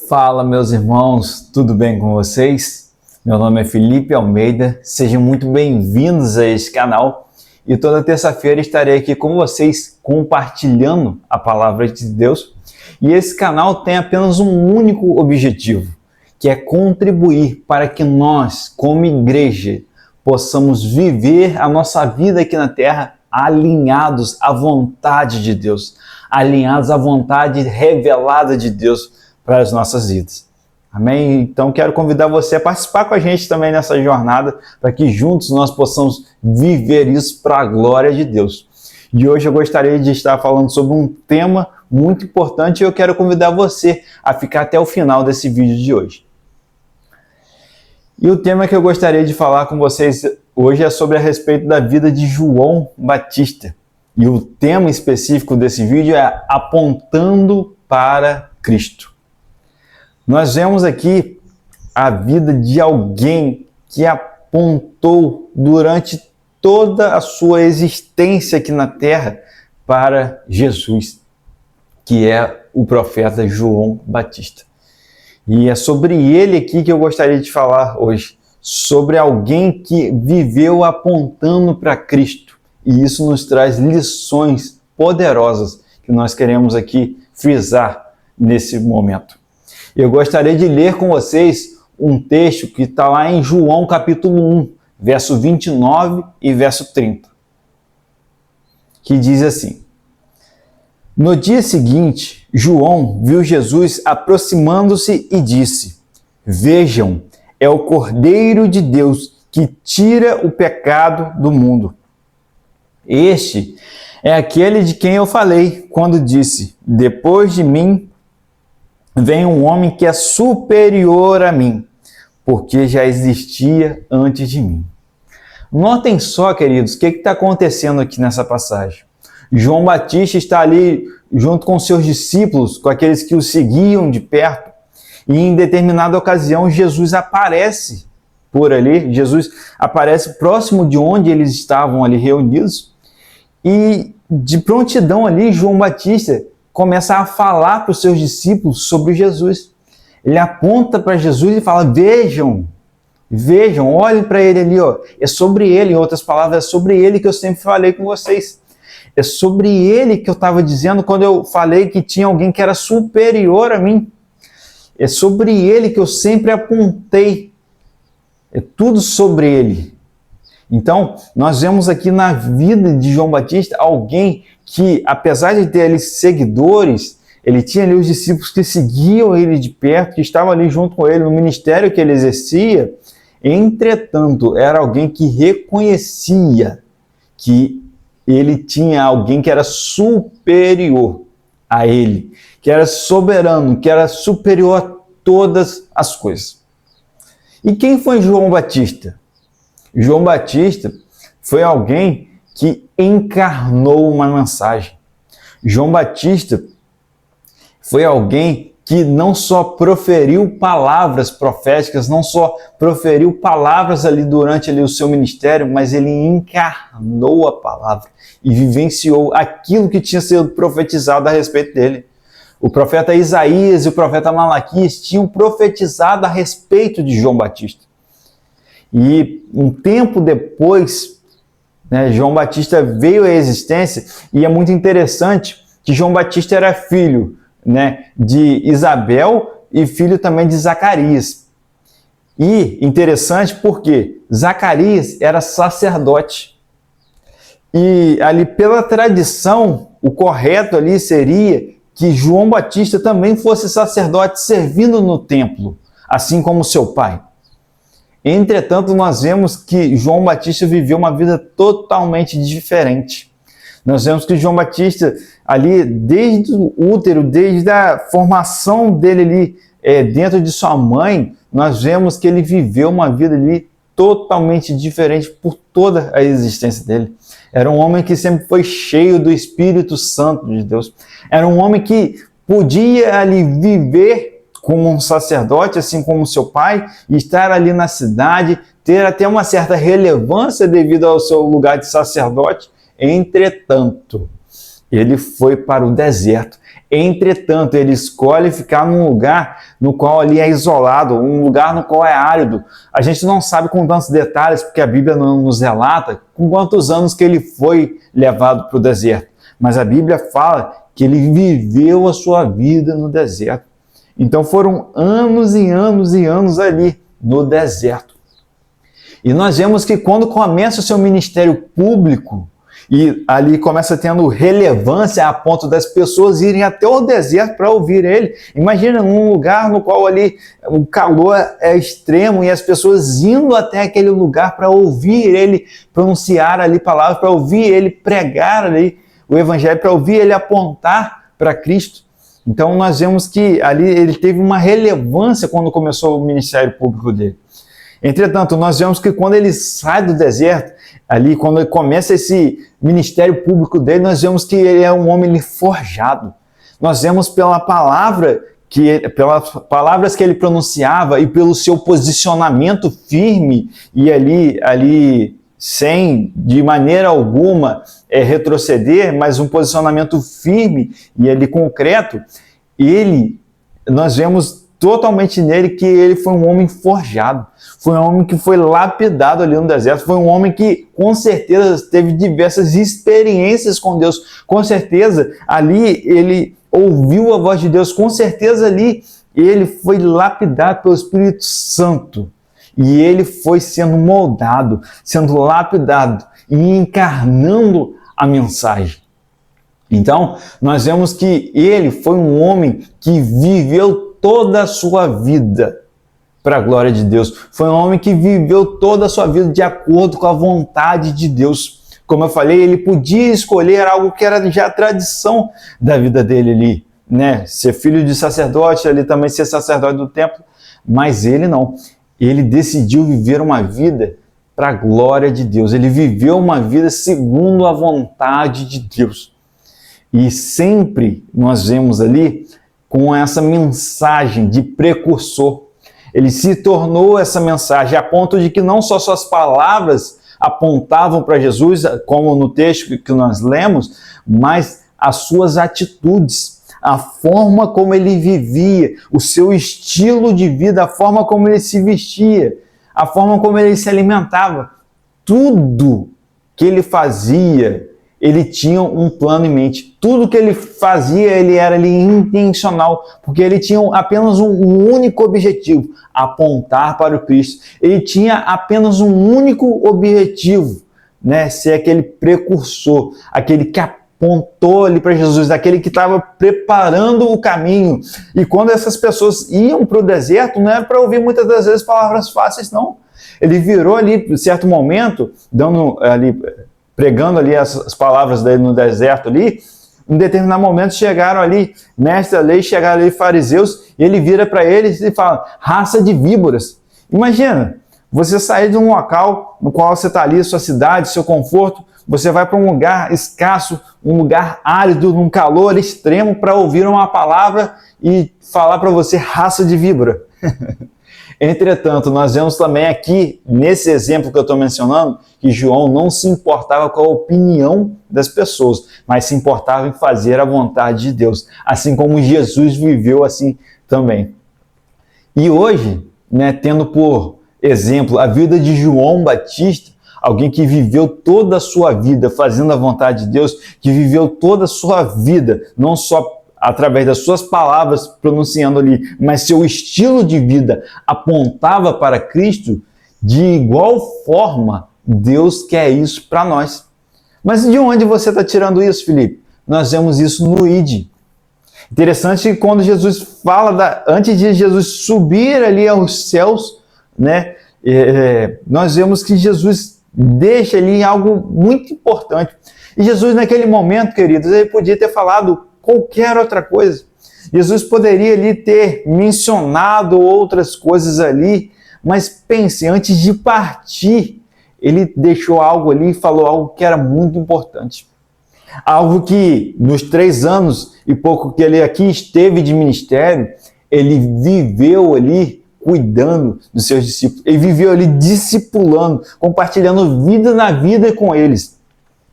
Fala, meus irmãos, tudo bem com vocês? Meu nome é Felipe Almeida, sejam muito bem-vindos a este canal e toda terça-feira estarei aqui com vocês compartilhando a palavra de Deus. E esse canal tem apenas um único objetivo, que é contribuir para que nós, como igreja, possamos viver a nossa vida aqui na Terra alinhados à vontade de Deus, alinhados à vontade revelada de Deus para as nossas vidas. Amém? Então quero convidar você a participar com a gente também nessa jornada, para que juntos nós possamos viver isso para a glória de Deus. E hoje eu gostaria de estar falando sobre um tema muito importante e eu quero convidar você a ficar até o final desse vídeo de hoje. E o tema que eu gostaria de falar com vocês hoje é sobre a respeito da vida de João Batista. E o tema específico desse vídeo é apontando para Cristo. Nós vemos aqui a vida de alguém que apontou durante toda a sua existência aqui na Terra para Jesus, que é o profeta João Batista. E é sobre ele aqui que eu gostaria de falar hoje, sobre alguém que viveu apontando para Cristo. E isso nos traz lições poderosas que nós queremos aqui frisar nesse momento. Eu gostaria de ler com vocês um texto que está lá em João capítulo 1, verso 29 e verso 30, que diz assim: No dia seguinte, João viu Jesus aproximando-se e disse: Vejam, é o Cordeiro de Deus que tira o pecado do mundo. Este é aquele de quem eu falei quando disse: Depois de mim vem um homem que é superior a mim, porque já existia antes de mim. Notem só, queridos, o que está acontecendo aqui nessa passagem. João Batista está ali junto com seus discípulos, com aqueles que o seguiam de perto, e em determinada ocasião Jesus aparece por ali, Jesus aparece próximo de onde eles estavam ali reunidos, e de prontidão ali João Batista começa a falar para os seus discípulos sobre Jesus. Ele aponta para Jesus e fala: vejam, olhem para ele ali, ó. É sobre ele, em outras palavras, é sobre ele que eu sempre falei com vocês. É sobre ele que eu estava dizendo quando eu falei que tinha alguém que era superior a mim. É sobre ele que eu sempre apontei. É tudo sobre ele. Então, nós vemos aqui na vida de João Batista alguém que, apesar de ter ali seguidores, ele tinha ali os discípulos que seguiam ele de perto, que estavam ali junto com ele no ministério que ele exercia. Entretanto, era alguém que reconhecia que ele tinha alguém que era superior a ele, que era soberano, que era superior a todas as coisas. E quem foi João Batista? João Batista foi alguém que encarnou uma mensagem. João Batista foi alguém que não só proferiu palavras proféticas, não só proferiu palavras ali durante ali o seu ministério, mas ele encarnou a palavra e vivenciou aquilo que tinha sido profetizado a respeito dele. O profeta Isaías e o profeta Malaquias tinham profetizado a respeito de João Batista. E um tempo depois, João Batista veio à existência, e é muito interessante que João Batista era filho de Isabel e filho também de Zacarias. E interessante porque Zacarias era sacerdote. E ali pela tradição, o correto ali seria que João Batista também fosse sacerdote servindo no templo, assim como seu pai. Entretanto, nós vemos que João Batista viveu uma vida totalmente diferente. Nós vemos que João Batista, ali, desde o útero, desde a formação dele ali dentro de sua mãe, nós vemos que ele viveu uma vida ali totalmente diferente por toda a existência dele. Era um homem que sempre foi cheio do Espírito Santo de Deus. Era um homem que podia ali viver como um sacerdote, assim como seu pai, e estar ali na cidade, ter até uma certa relevância devido ao seu lugar de sacerdote. Entretanto, ele foi para o deserto, Entretanto, ele escolhe ficar num lugar no qual ali é isolado, um lugar no qual é árido. A gente não sabe com tantos detalhes, porque a Bíblia não nos relata com quantos anos que ele foi levado para o deserto. Mas a Bíblia fala que ele viveu a sua vida no deserto. Então foram anos e anos e anos ali no deserto. E nós vemos que quando começa o seu ministério público, e ali começa tendo relevância a ponto das pessoas irem até o deserto para ouvir ele. Imagina num lugar no qual ali o calor é extremo e as pessoas indo até aquele lugar para ouvir ele pronunciar ali palavras, para ouvir ele pregar ali o evangelho, para ouvir ele apontar para Cristo. Então nós vemos que ali ele teve uma relevância quando começou o ministério público dele. Entretanto, nós vemos que quando ele sai do deserto, ali quando ele começa esse ministério público dele, nós vemos que ele é um homem forjado. Nós vemos pelas palavras que ele pronunciava e pelo seu posicionamento firme e ali sem de maneira alguma retroceder, mas um posicionamento firme e ali concreto, nós vemos totalmente nele que ele foi um homem forjado, foi um homem que foi lapidado ali no deserto, foi um homem que com certeza teve diversas experiências com Deus, com certeza ali ele ouviu a voz de Deus, com certeza ali ele foi lapidado pelo Espírito Santo e ele foi sendo moldado, sendo lapidado e encarnando a mensagem. Então, nós vemos que ele foi um homem que viveu toda a sua vida para a glória de Deus. Foi um homem que viveu toda a sua vida de acordo com a vontade de Deus. Como eu falei, ele podia escolher algo que era já a tradição da vida dele ali, né? Ser filho de sacerdote, ali também ser sacerdote do templo, mas ele não. Ele decidiu viver uma vida para a glória de Deus. Ele viveu uma vida segundo a vontade de Deus. E sempre nós vemos ali com essa mensagem de precursor. Ele se tornou essa mensagem a ponto de que não só suas palavras apontavam para Jesus, como no texto que nós lemos, mas as suas atitudes, a forma como ele vivia, o seu estilo de vida, a forma como ele se vestia, a forma como ele se alimentava, tudo que ele fazia, ele tinha um plano em mente. Tudo que ele fazia, ele era ali intencional, porque ele tinha apenas um único objetivo, apontar para o Cristo. Ele tinha apenas um único objetivo, né? Ser aquele precursor, aquele que apontou ali para Jesus, aquele que estava preparando o caminho. E quando essas pessoas iam para o deserto, não era para ouvir muitas das vezes palavras fáceis, não. Ele virou ali, em certo momento, pregando ali as palavras dele no deserto ali, em determinado momento chegaram ali mestres da lei, chegaram ali fariseus, e ele vira para eles e fala, raça de víboras. Imagina, você sair de um local no qual você está ali, sua cidade, seu conforto, você vai para um lugar escasso, um lugar árido, num calor extremo, para ouvir uma palavra e falar para você, raça de víbora. Entretanto, nós vemos também aqui, nesse exemplo que eu estou mencionando, que João não se importava com a opinião das pessoas, mas se importava em fazer a vontade de Deus, assim como Jesus viveu assim também. E hoje, né, tendo por exemplo a vida de João Batista, alguém que viveu toda a sua vida fazendo a vontade de Deus, que viveu toda a sua vida, não só através das suas palavras pronunciando ali, mas seu estilo de vida apontava para Cristo, de igual forma, Deus quer isso para nós. Mas de onde você está tirando isso, Felipe? Nós vemos isso no ID. Interessante que quando Jesus fala, antes de Jesus subir ali aos céus, né, nós vemos que Jesus deixa ali algo muito importante. E Jesus naquele momento, queridos, ele podia ter falado qualquer outra coisa. Jesus poderia ali ter mencionado outras coisas ali, mas pense, antes de partir, ele deixou algo ali e falou algo que era muito importante. Algo que nos 3 anos e pouco que ele aqui esteve de ministério, ele viveu ali cuidando dos seus discípulos. Ele viveu ali discipulando, compartilhando vida na vida com eles.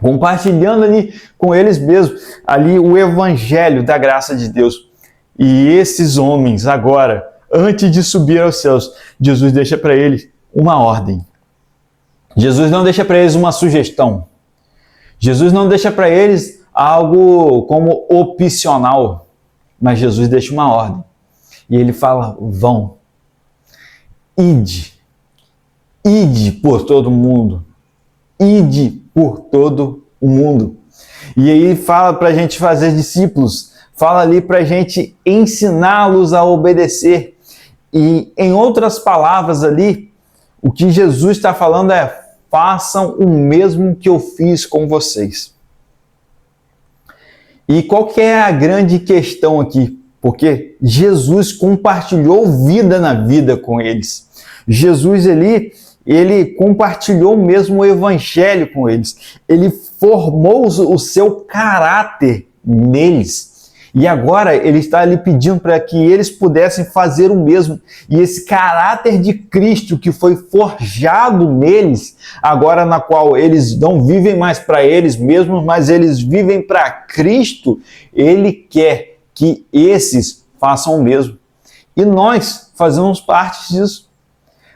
compartilhando ali com eles mesmos, ali o evangelho da graça de Deus. E esses homens agora, antes de subir aos céus, Jesus deixa para eles uma ordem. Jesus não deixa para eles uma sugestão. Jesus não deixa para eles algo como opcional, mas Jesus deixa uma ordem. E ele fala: vão, ide por todo o mundo, ide por todo o mundo. E aí fala para a gente fazer discípulos, fala ali para a gente ensiná-los a obedecer. E em outras palavras ali, o que Jesus está falando é: façam o mesmo que eu fiz com vocês. E qual que é a grande questão aqui? Porque Jesus compartilhou vida na vida com eles. Jesus ele compartilhou mesmo o evangelho com eles. Ele formou o seu caráter neles. E agora ele está ali pedindo para que eles pudessem fazer o mesmo. E esse caráter de Cristo que foi forjado neles, agora na qual eles não vivem mais para eles mesmos, mas eles vivem para Cristo, ele quer que esses façam o mesmo. E nós fazemos parte disso.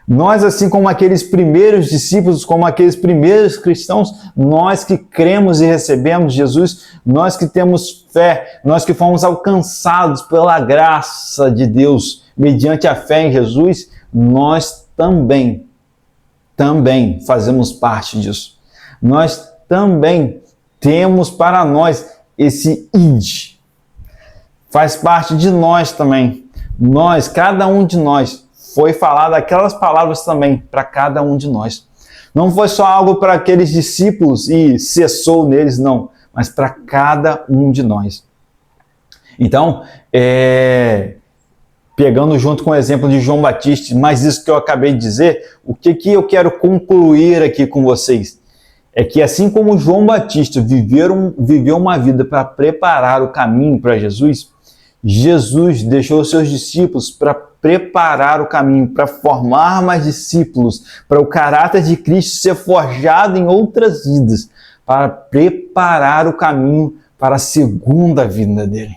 Nós, assim como aqueles primeiros discípulos, como aqueles primeiros cristãos, nós que cremos e recebemos Jesus, nós que temos fé, nós que fomos alcançados pela graça de Deus, mediante a fé em Jesus, nós também fazemos parte disso. Nós também temos para nós esse id. Faz parte de nós também. Nós, cada um de nós, foi falado aquelas palavras também para cada um de nós. Não foi só algo para aqueles discípulos e cessou neles, não, mas para cada um de nós. Então, pegando junto com o exemplo de João Batista, mas isso que eu acabei de dizer, o que eu quero concluir aqui com vocês? É que assim como João Batista viveu uma vida para preparar o caminho para Jesus, Jesus deixou os seus discípulos para preparar o caminho, para formar mais discípulos, para o caráter de Cristo ser forjado em outras vidas, para preparar o caminho para a segunda vinda dele.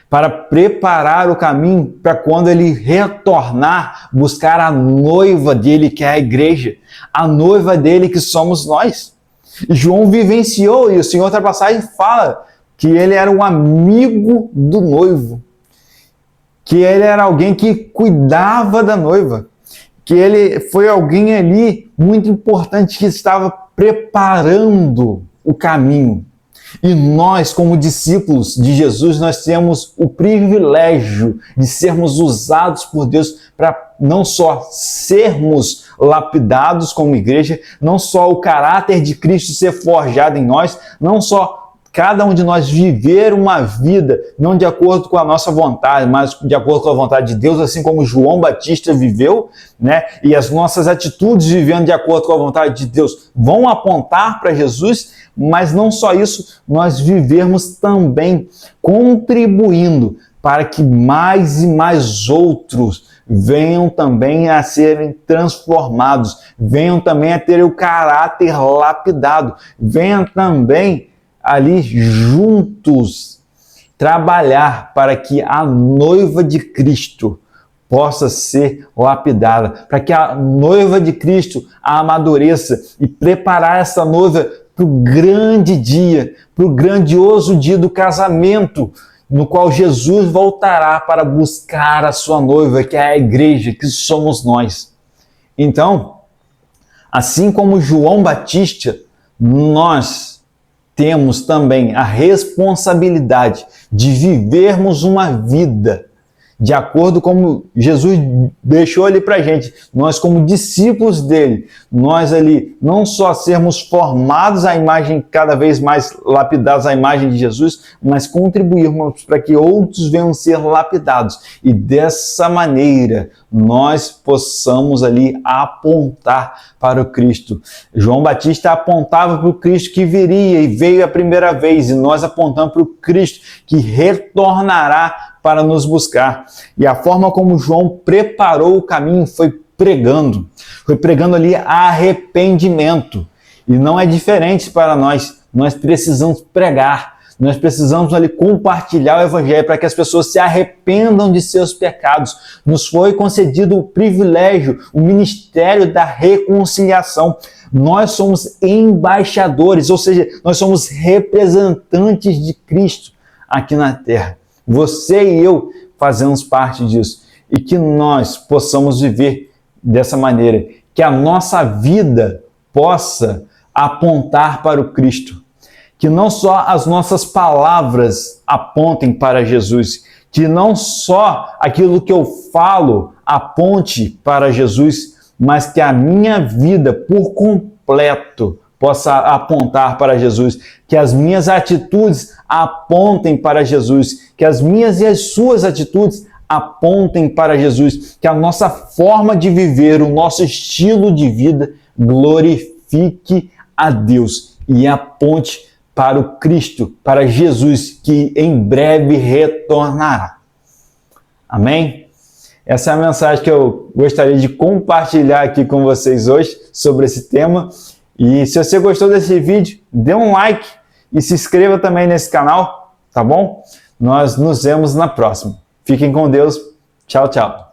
Para preparar o caminho para quando ele retornar, buscar a noiva dele, que é a igreja, a noiva dele que somos nós. E João vivenciou, e o Senhor, outra passagem, fala que ele era um amigo do noivo, que ele era alguém que cuidava da noiva, que ele foi alguém ali muito importante que estava preparando o caminho. E nós, como discípulos de Jesus, nós temos o privilégio de sermos usados por Deus para não só sermos lapidados como igreja, não só o caráter de Cristo ser forjado em nós, não só cada um de nós viver uma vida não de acordo com a nossa vontade, mas de acordo com a vontade de Deus, assim como João Batista viveu, né? E as nossas atitudes vivendo de acordo com a vontade de Deus vão apontar para Jesus, mas não só isso, nós vivermos também contribuindo para que mais e mais outros venham também a serem transformados, venham também a ter o caráter lapidado, venham também ali juntos trabalhar para que a noiva de Cristo possa ser lapidada, para que a noiva de Cristo a amadureça e preparar essa noiva para o grande dia, para o grandioso dia do casamento, no qual Jesus voltará para buscar a sua noiva, que é a igreja, que somos nós. Então, assim como João Batista, nós temos também a responsabilidade de vivermos uma vida de acordo com Jesus deixou ali para a gente. Nós, como discípulos dele, nós ali não só sermos formados à imagem, cada vez mais lapidados à imagem de Jesus, mas contribuirmos para que outros venham ser lapidados. E dessa maneira, nós possamos ali apontar para o Cristo. João Batista apontava para o Cristo que viria e veio a primeira vez, e nós apontamos para o Cristo que retornará para nos buscar. E a forma como João preparou o caminho foi pregando ali arrependimento. E não é diferente para nós. Nós precisamos pregar, nós precisamos ali compartilhar o evangelho para que as pessoas se arrependam de seus pecados. Nos foi concedido o privilégio, o ministério da reconciliação. Nós somos embaixadores, ou seja, nós somos representantes de Cristo aqui na terra. Você e eu fazemos parte disso. E que nós possamos viver dessa maneira, que a nossa vida possa apontar para o Cristo. Que não só as nossas palavras apontem para Jesus, que não só aquilo que eu falo aponte para Jesus, mas que a minha vida por completo possa apontar para Jesus, que as minhas atitudes apontem para Jesus, que as minhas e as suas atitudes apontem para Jesus, que a nossa forma de viver, o nosso estilo de vida glorifique a Deus e aponte para o Cristo, para Jesus, que em breve retornará. Amém? Essa é a mensagem que eu gostaria de compartilhar aqui com vocês hoje sobre esse tema. E se você gostou desse vídeo, dê um like e se inscreva também nesse canal, tá bom? Nós nos vemos na próxima. Fiquem com Deus. Tchau, tchau.